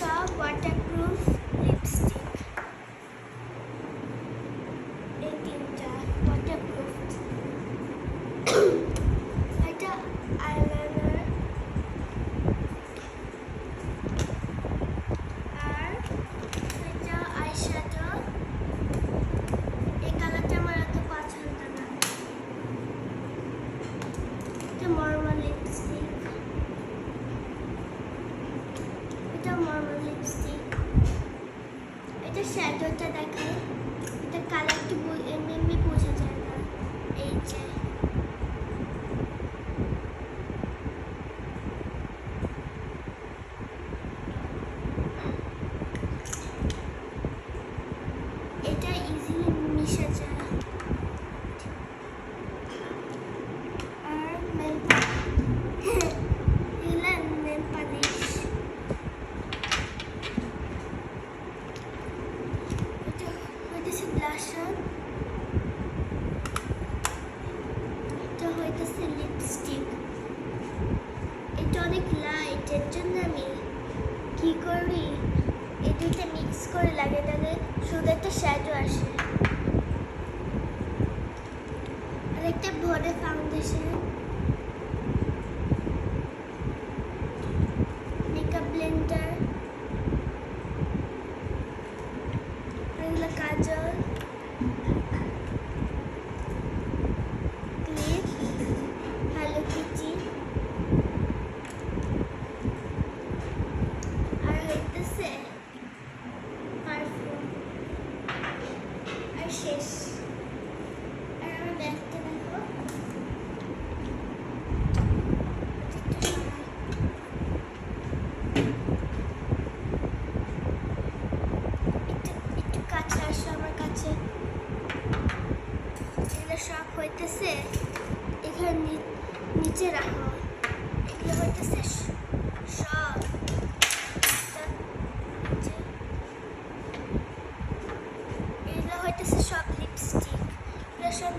সব waterproof lipstick. এই তিনটা ওয়াটারপ্রুফ। এটা আইলাইনার আর এটা আইশ্যাডো। এই কালারটা আমার এত পছন্দ না। এটা নরমাল লিপস্টিক। এটা নরমাল লিপস্টিক। এটা শ্যাডোটা দেখাই। এটা কালারটা এমনি বোঝা যায় না। এই যে এটা ইজিলি মিশে যায়। আর নেল পালিশ। এটা হইতেছে ব্লাশার। এটা হইতেছে লিপস্টিক। এটা অনেক লাইট, এর জন্য আমি কি করি, এই দুইটা মিক্স করে লাগে, তাহলে শুধু একটা শ্যাডো আসে। আর একটা ভরে ফাউন্ডেশন, মেকআপ ব্লেন্ডার, এগুলো কাজল, ক্লিপ, হ্যালো কিটি, আর হইতেছে পারফিউম। আর শেষ। আর আমার ব্যাগটা দেখো। একটু কাছে আসো আমার কাছে। এগুলো সব হইতেছে এখানে নিচে রাখো। এগুলো হইতেছে সব এগুলো হইতেছে সব লিপস্টিক। এগুলো সব